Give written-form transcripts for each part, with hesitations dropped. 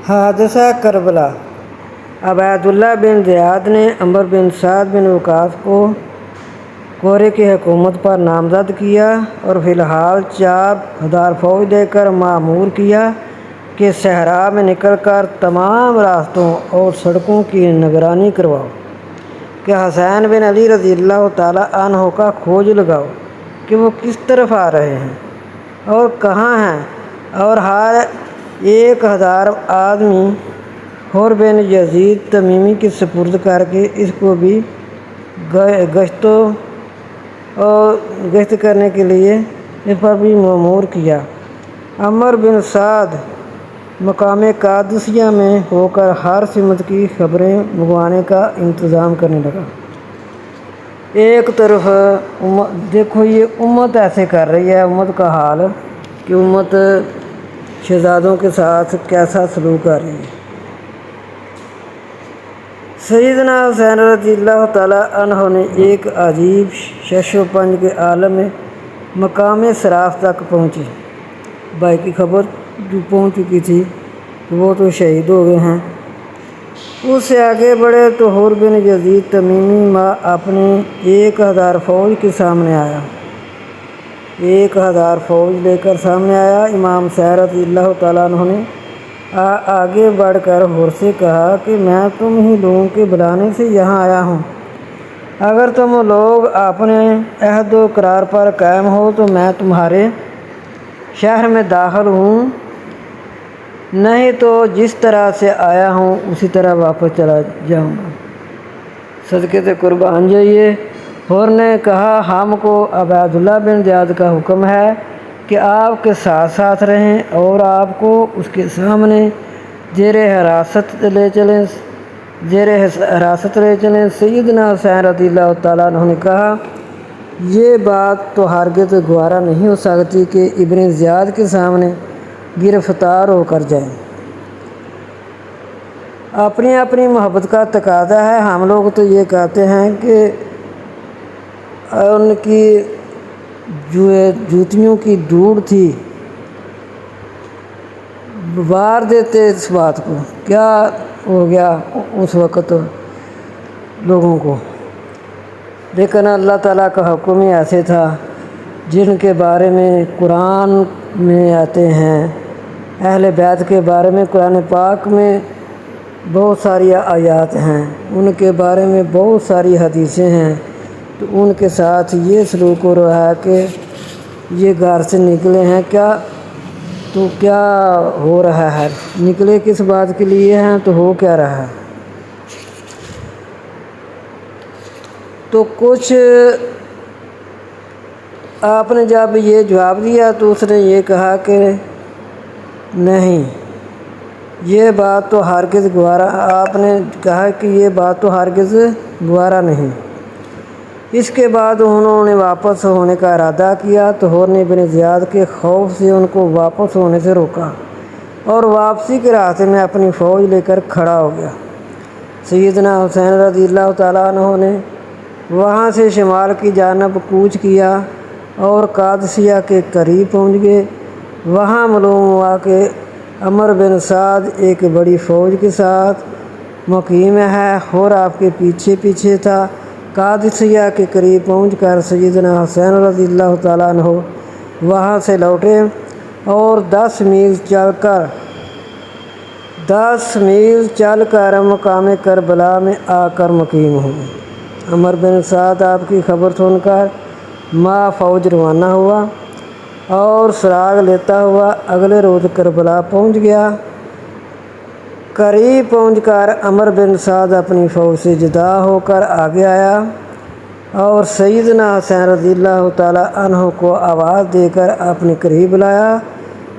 حادثہ کربلا۔ عبیداللہ بن زیاد نے عمرو بن سعد بن وقاص کو کورے کی حکومت پر نامزد کیا اور فی الحال 4000 فوج دے کر مأمور کیا کہ صحرا میں نکل کر تمام راستوں اور سڑکوں کی نگرانی کرواؤ کہ حسین بن علی رضی اللہ تعالیٰ عنہ کا کھوج لگاؤ کہ وہ کس طرف آ رہے ہیں اور کہاں ہیں، اور ہر 1000 آدمی حر بن یزید تمیمی کے سپرد کر کے اس کو بھی گشت کرنے کے لیے اس پر بھی مأمور کیا۔ عمرو بن سعد مقام قادسیہ میں ہو کر ہر سمت کی خبریں منگوانے کا انتظام کرنے لگا۔ ایک طرف دیکھو یہ امت ایسے کر رہی ہے، امت کا حال کہ امت شہزادوں کے ساتھ کیسا سلوک کر رہی ہے۔ سیدنا حسین رضی اللہ تعالیٰ عنہ نے ایک عجیب شش و پنج کے عالم میں مقام صراف تک پہنچی۔ بھائی کی خبر جو پہنچ چکی تھی کہ وہ تو شہید ہو گئے ہیں۔ اس سے آگے بڑھے تو حر بن یزید تمیمی اپنے 1000 فوج کے سامنے آیا، 1000 فوج لے کر سامنے آیا۔ امام حسین رضی اللہ تعالیٰ عنہ نے آگے بڑھ کر حر سے کہا کہ میں تم ہی لوگوں کے بلانے سے یہاں آیا ہوں، اگر تم لوگ اپنے عہد و قرار پر قائم ہو تو میں تمہارے شہر میں داخل ہوں، نہیں تو جس طرح سے آیا ہوں اسی طرح واپس چلا جاؤں گا، صدقے سے قربان جائیے۔ حر نے کہا ہم کو عبیداللہ بن زیاد کا حکم ہے کہ آپ کے ساتھ ساتھ رہیں اور آپ کو اس کے سامنے زیر حراست لے چلیں۔ سیدنا حسین رضی اللہ تعالیٰ عنہ نے کہا یہ بات تو ہرگز گوارا نہیں ہو سکتی کہ ابن زیاد کے سامنے گرفتار ہو کر جائیں، اپنی اپنی محبت کا تقاضا ہے۔ ہم لوگ تو یہ کہتے ہیں کہ ان کی جوتیوں کی دھوڑ تھی، وار دیتے اس بات کو، کیا ہو گیا اس وقت لوگوں کو، لیکن اللہ تعالیٰ کا حکم ہی ایسے تھا جن کے بارے میں قرآن میں آتے ہیں، اہل بیت کے بارے میں قرآن پاک میں بہت ساری آیات ہیں، ان کے بارے میں بہت ساری حدیثیں ہیں، تو ان کے ساتھ یہ سلوک ہو رہا ہے کہ یہ گھر سے نکلے ہیں تو کیا ہو رہا ہے، نکلے کس بات کے لیے ہیں تو ہو کیا رہا ہے۔ تو کچھ آپ نے جب یہ جواب دیا تو اس نے یہ کہا کہ نہیں یہ بات تو ہرگز گوارا، آپ نے کہا کہ یہ بات تو ہرگز گوارا نہیں۔ اس کے بعد انہوں نے واپس ہونے کا ارادہ کیا تو حر نے ابن زیاد کے خوف سے ان کو واپس ہونے سے روکا اور واپسی کے راستے میں اپنی فوج لے کر کھڑا ہو گیا۔ سیدنا حسین رضی اللہ تعالیٰ عنہ نے وہاں سے شمال کی جانب کوچ کیا اور قادسیہ کے قریب پہنچ گئے۔ وہاں معلوم ہوا کہ عمرو بن سعد ایک بڑی فوج کے ساتھ مقیم ہے، حر آپ کے پیچھے پیچھے تھا۔ قادسیہ کے قریب پہنچ کر سیدنا حسین رضی اللہ تعالیٰ عنہ وہاں سے لوٹے اور 10 میل چل کر مقام کربلا میں آ کر مقیم ہوئے۔ عمرو بن سعد آپ کی خبر سن کر فوج روانہ ہوا اور سراغ لیتا ہوا اگلے روز کربلا پہنچ گیا۔ قریب پہنچ کر عمرو بن سعد اپنی فوج سے جدا ہو کر آگے آیا اور سیدنا حسین رضی اللہ تعالیٰ عنہ کو آواز دے کر اپنے قریب لایا،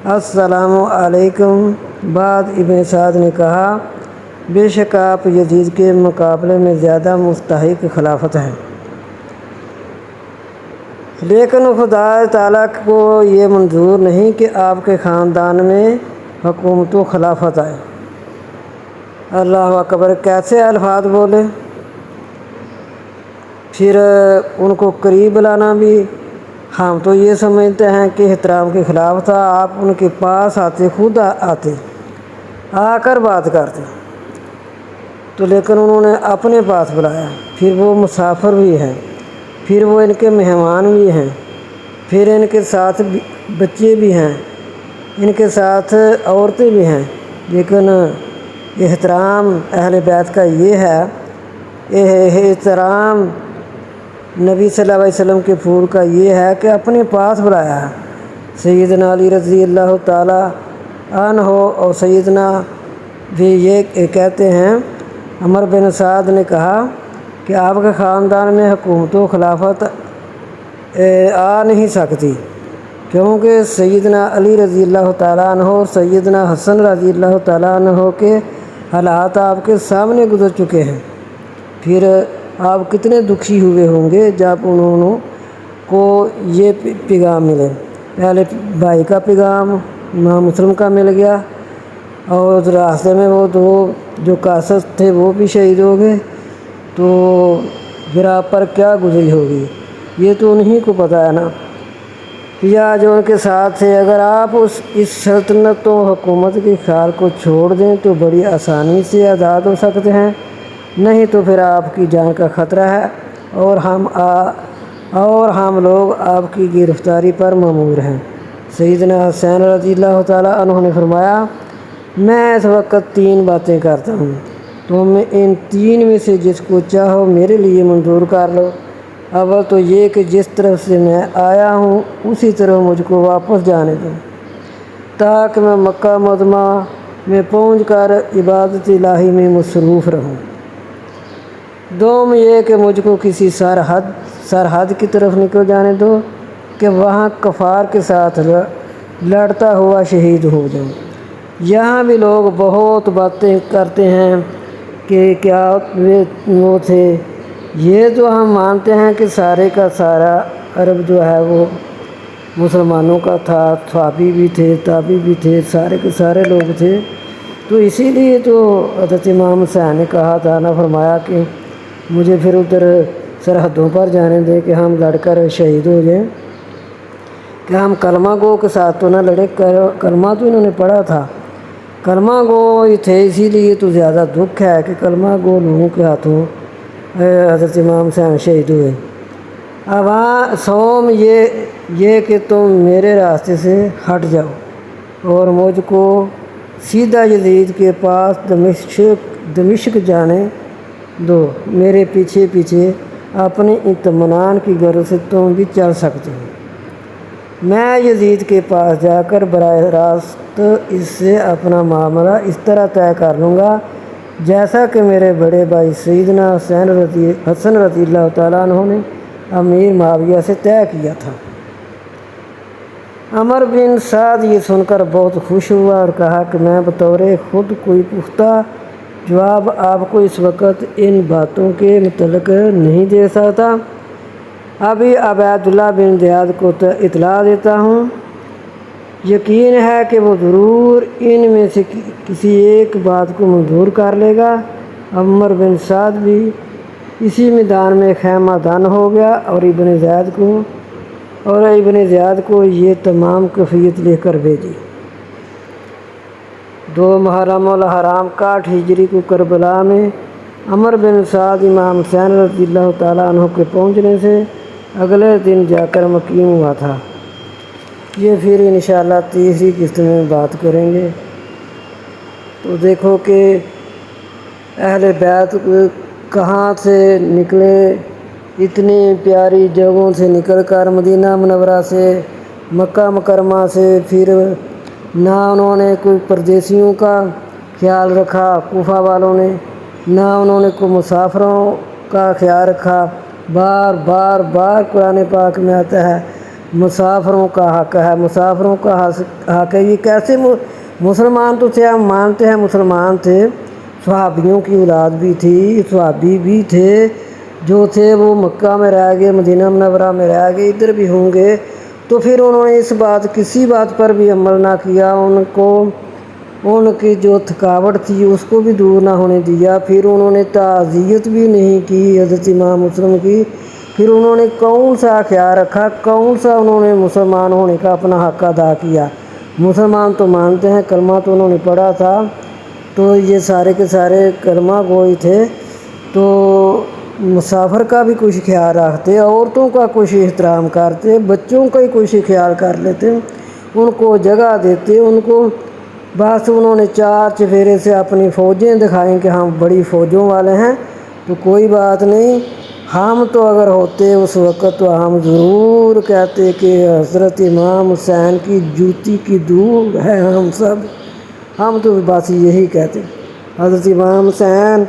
السلام علیکم۔ بعد ابن سعد نے کہا بے شک آپ یزید کے مقابلے میں زیادہ مستحق خلافت ہیں، لیکن خدا تعالیٰ کو یہ منظور نہیں کہ آپ کے خاندان میں حکومت و خلافت آئے۔ اللہ اکبر، کیسے الفاظ بولے۔ پھر ان کو قریب لانا بھی ہم تو یہ سمجھتے ہیں کہ احترام کے خلاف تھا، آپ ان کے پاس آتے، خود آتے آ کر بات کرتے، تو لیکن انہوں نے اپنے پاس بلایا۔ پھر وہ مسافر بھی ہیں، پھر وہ ان کے مہمان بھی ہیں، پھر ان کے ساتھ بچے بھی ہیں، ان کے ساتھ عورتیں بھی ہیں۔ لیکن احترام اہل بیت کا یہ ہے، احترام نبی صلی اللہ علیہ وسلم کے پھول کا یہ ہے کہ اپنے پاس بلایا ہے۔ سیدنا علی رضی اللہ تعالیٰ عنہ اور سیدنا بھی یہ کہتے ہیں، عمر بن سعد نے کہا کہ آپ کے خاندان میں حکومت و خلافت آ نہیں سکتی، کیونکہ سیدنا علی رضی اللہ تعالیٰ عنہ اور سیدنا حسن رضی اللہ تعالیٰ عنہ کے حالات آپ کے سامنے گزر چکے ہیں۔ پھر آپ کتنے دکھی ہوئے ہوں گے جب انہوں کو یہ پیغام ملے۔ پہلے بھائی کا پیغام امام مسلم کا مل گیا، اور راستے میں وہ دو جو قاصد تھے وہ بھی شہید ہو گئے، تو پھر آپ پر کیا گزری ہوگی یہ تو انہی کو پتہ ہے نا، یا جو ان کے ساتھ تھے۔ اگر آپ اس سلطنت و حکومت کی خیال کو چھوڑ دیں تو بڑی آسانی سے آزاد ہو سکتے ہیں، نہیں تو پھر آپ کی جان کا خطرہ ہے، اور ہم لوگ آپ کی گرفتاری پر مأمور ہیں۔ سیدنا حسین رضی اللہ تعالیٰ عنہ نے فرمایا، میں اس وقت 3 باتیں کرتا ہوں، تم ان 3 میں سے جس کو چاہو میرے لیے منظور کر لو۔ اول تو یہ کہ جس طرف سے میں آیا ہوں اسی طرح مجھ کو واپس جانے دو، تاکہ میں مکہ معظمہ میں پہنچ کر عبادت الہی میں مصروف رہوں۔ دوم یہ کہ مجھ کو کسی سرحد کی طرف نکل جانے دو کہ وہاں کفار کے ساتھ لڑتا ہوا شہید ہو جاؤں۔ یہاں بھی لوگ بہت باتیں کرتے ہیں کہ کیا وہ تھے، یہ تو ہم مانتے ہیں کہ سارے کا سارا عرب جو ہے وہ مسلمانوں کا تھا، صحابی بھی تھے، تابعی بھی تھے، سارے کے سارے لوگ تھے، تو اسی لیے تو حضرت امام حسین نے کہا تھا نا، فرمایا کہ مجھے پھر ادھر سرحدوں پر جانے دیں کہ ہم لڑ کر شہید ہو جائیں، کہ ہم کلمہ گو کے ساتھ تو نہ لڑے۔ کلمہ تو انہوں نے پڑھا تھا، کلمہ گو ہی تھے، اسی لیے تو زیادہ دکھ ہے کہ کلمہ گو لوگوں کے ہاتھوں حضرت امام حسین شہید ہوئے۔ اب سوم یہ کہ تم میرے راستے سے ہٹ جاؤ اور مجھ کو سیدھا یزید کے پاس دمشق جانے دو، میرے پیچھے پیچھے اپنے اطمینان کی غرض سے تم بھی چل سکتے ہو۔ میں یزید کے پاس جا کر براہ راست اس سے اپنا معاملہ اس طرح طے کر لوں گا جیسا کہ میرے بڑے بھائی سیدنا حسن رضی اللہ تعالیٰ عنہ نے امیر معاویہ سے طے کیا تھا۔ عمر بن سعد یہ سن کر بہت خوش ہوا اور کہا کہ میں بطور خود کوئی پختہ جواب آپ کو اس وقت ان باتوں کے متعلق نہیں دے سکتا، ابھی عبید اللہ بن زیاد کو اطلاع دیتا ہوں، یقین ہے کہ وہ ضرور ان میں سے کسی ایک بات کو منظور کر لے گا۔ عمر بن سعد بھی اسی میدان میں خیمہ دان ہو گیا اور ابن زیاد کو یہ تمام کیفیت لے کر بھیجی۔ 2 محرم الحرام 61 ہجری کو کربلا میں عمر بن سعد امام حسین رضی اللہ تعالیٰ عنہ کے پہنچنے سے اگلے دن جا کر مقیم ہوا تھا۔ یہ پھر انشاءاللہ تیسری قسط میں بات کریں گے۔ تو دیکھو کہ اہل بیت کہاں سے نکلے، اتنی پیاری جگہوں سے نکل کر مدینہ منورہ سے، مکہ مکرمہ سے، پھر نہ انہوں نے کوئی پردیسیوں کا خیال رکھا کوفہ والوں نے، نہ انہوں نے کوئی مسافروں کا خیال رکھا۔ بار بار قرآن پاک میں آتا ہے مسافروں کا حق ہے، مسافروں کا حق ہے۔ یہ کیسے مسلمان تو تھے، ہم مانتے ہیں مسلمان تھے، صحابیوں کی اولاد بھی تھی، صحابی بھی تھے، جو تھے وہ مکہ میں رہ گئے، مدینہ منورہ میں رہ گئے، ادھر بھی ہوں گے، تو پھر انہوں نے کسی بات پر بھی عمل نہ کیا، ان کی جو تھکاوٹ تھی اس کو بھی دور نہ ہونے دیا، پھر انہوں نے تعزیت بھی نہیں کی حضرت امام مسلم کی، پھر انہوں نے کون سا خیال رکھا، کون سا انہوں نے مسلمان ہونے کا اپنا حق ادا کیا۔ مسلمان تو مانتے ہیں، کلمہ تو انہوں نے پڑھا تھا، تو یہ سارے کے سارے کلمہ گوئی تھے، تو مسافر کا بھی کچھ خیال رکھتے، عورتوں کا کچھ احترام کرتے، بچوں کا ہی کچھ خیال کر لیتے، ان کو جگہ دیتے، ان کو بس انہوں نے چار چفیرے سے اپنی فوجیں دکھائیں کہ ہم بڑی فوجوں والے ہیں۔ تو کوئی بات نہیں، ہم تو اگر ہوتے اس وقت تو ہم ضرور کہتے کہ حضرت امام حسین کی جوتی کی دھول ہے ہم سب، ہم تو بس یہی کہتے، حضرت امام حسین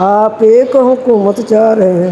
آپ ایک حکومت چاہ رہے ہیں۔